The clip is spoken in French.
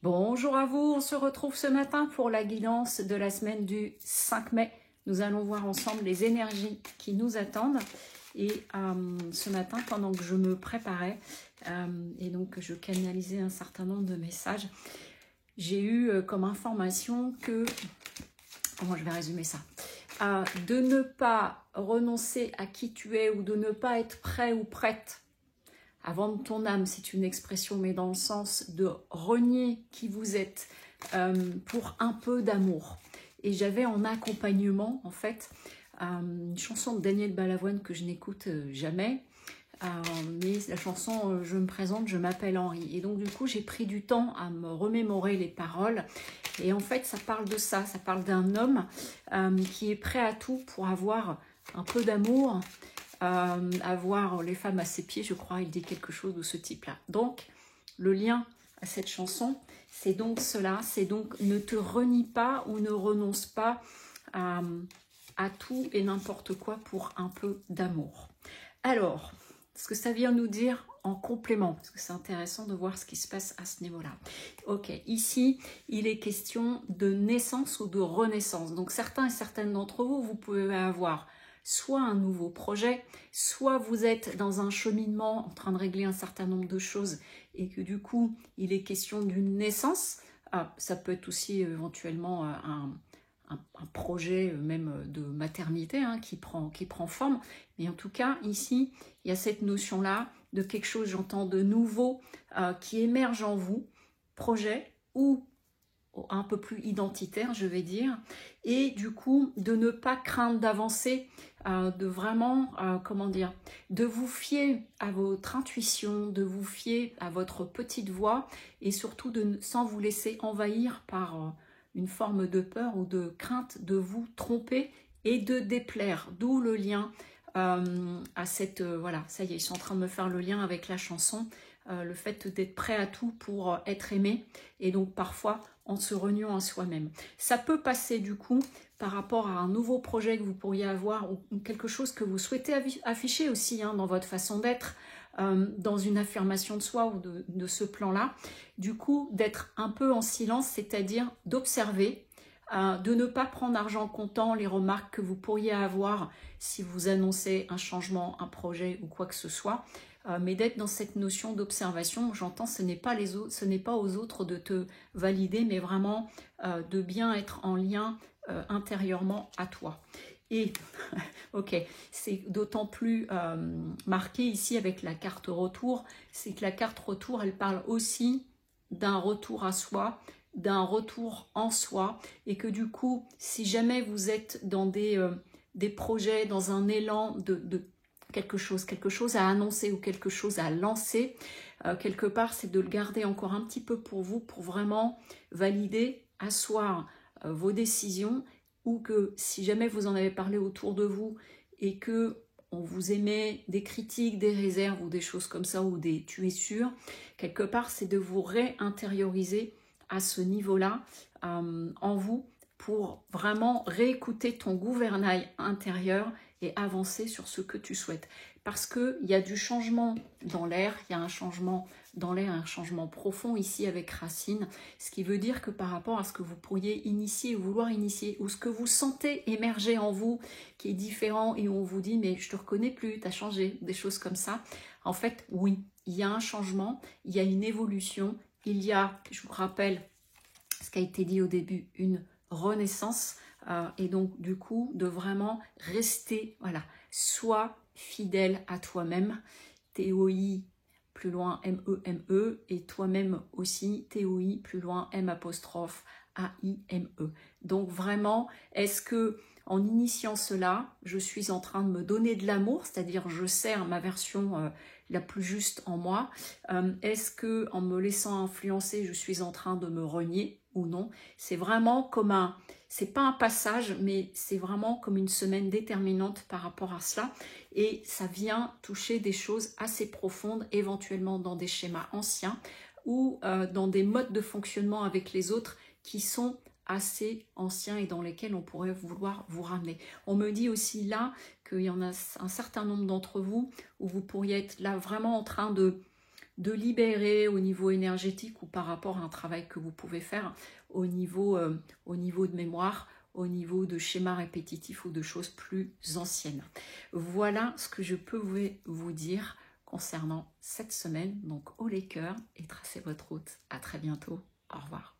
Bonjour à vous, on se retrouve ce matin pour la guidance de la semaine du 5 mai. Nous allons voir ensemble les énergies qui nous attendent. Et ce matin, pendant que je me préparais et donc je canalisais un certain nombre de messages, j'ai eu comme information que, comment je vais résumer ça, de ne pas renoncer à qui tu es ou de ne pas être prêt ou prête à vendre ton âme, c'est une expression, mais dans le sens de renier qui vous êtes pour un peu d'amour. Et j'avais en accompagnement, en fait, une chanson de Daniel Balavoine que je n'écoute jamais, mais la chanson Je me présente, je m'appelle Henri. Et donc, du coup, j'ai pris du temps à me remémorer les paroles. Et en fait, ça parle de ça parle d'un homme qui est prêt à tout pour avoir un peu d'amour, avoir les femmes à ses pieds, je crois, il dit quelque chose de ce type-là. Donc, le lien à cette chanson, c'est donc cela, c'est donc ne te renie pas ou ne renonce pas à tout et n'importe quoi pour un peu d'amour. Alors, ce que ça vient nous dire en complément, parce que c'est intéressant de voir ce qui se passe à ce niveau-là. Ok, ici, il est question de naissance ou de renaissance. Donc, certains et certaines d'entre vous, vous pouvez avoir soit un nouveau projet, soit vous êtes dans un cheminement en train de régler un certain nombre de choses et que du coup, il est question d'une naissance. Ça peut être aussi éventuellement un projet même de maternité qui prend forme. Mais en tout cas, ici, il y a cette notion-là de quelque chose, j'entends, de nouveau qui émerge en vous, projet ou un peu plus identitaire, je vais dire, et du coup, de ne pas craindre d'avancer, de vraiment, comment dire, de vous fier à votre intuition, de vous fier à votre petite voix, et surtout sans vous laisser envahir par une forme de peur ou de crainte de vous tromper et de déplaire, d'où le lien à cette... voilà, ça y est, ils sont en train de me faire le lien avec la chanson, le fait d'être prêt à tout pour être aimé, et donc parfois en se reniant à soi-même. Ça peut passer du coup par rapport à un nouveau projet que vous pourriez avoir ou quelque chose que vous souhaitez afficher aussi dans votre façon d'être, dans une affirmation de soi ou de ce plan-là. Du coup, d'être un peu en silence, c'est-à-dire d'observer, de ne pas prendre argent comptant les remarques que vous pourriez avoir si vous annoncez un changement, un projet ou quoi que ce soit, mais d'être dans cette notion d'observation. J'entends, ce n'est pas aux autres de te valider, mais vraiment de bien être en lien intérieurement à toi. Et, ok, c'est d'autant plus marqué ici avec la carte retour, c'est que la carte retour, elle parle aussi d'un retour à soi, d'un retour en soi, et que du coup, si jamais vous êtes dans des projets, dans un élan de quelque chose à annoncer ou quelque chose à lancer, quelque part, c'est de le garder encore un petit peu pour vous, pour vraiment valider, asseoir vos décisions, ou que si jamais vous en avez parlé autour de vous et que on vous émet des critiques, des réserves ou des choses comme ça, ou des tu es sûr, quelque part, c'est de vous réintérioriser à ce niveau-là en vous pour vraiment réécouter ton gouvernail intérieur et avancer sur ce que tu souhaites. Parce qu'il y a du changement dans l'air, il y a un changement dans l'air, un changement profond ici avec Racine, ce qui veut dire que par rapport à ce que vous pourriez initier ou vouloir initier, ou ce que vous sentez émerger en vous, qui est différent et où on vous dit mais je te reconnais plus, tu as changé, des choses comme ça, en fait oui, il y a un changement, il y a une évolution, il y a, je vous rappelle ce qui a été dit au début, une renaissance, et donc du coup de vraiment rester, voilà, sois fidèle à toi-même, TOI plus loin M-E-M-E, et toi-même aussi, TOI plus loin M'-A-I-M-E. Donc vraiment, est-ce que en initiant cela, je suis en train de me donner de l'amour, c'est-à-dire je sers ma version la plus juste en moi, est-ce que en me laissant influencer, je suis en train de me renier ou non? C'est vraiment comme c'est pas un passage, mais c'est vraiment comme une semaine déterminante par rapport à cela, et ça vient toucher des choses assez profondes, éventuellement dans des schémas anciens ou dans des modes de fonctionnement avec les autres qui sont assez anciens et dans lesquels on pourrait vouloir vous ramener. On me dit aussi là qu'il y en a un certain nombre d'entre vous où vous pourriez être là vraiment en train de libérer au niveau énergétique ou par rapport à un travail que vous pouvez faire au niveau de mémoire, au niveau de schémas répétitifs ou de choses plus anciennes. Voilà ce que je peux vous dire concernant cette semaine. Donc, haut les cœurs et tracez votre route. À très bientôt. Au revoir.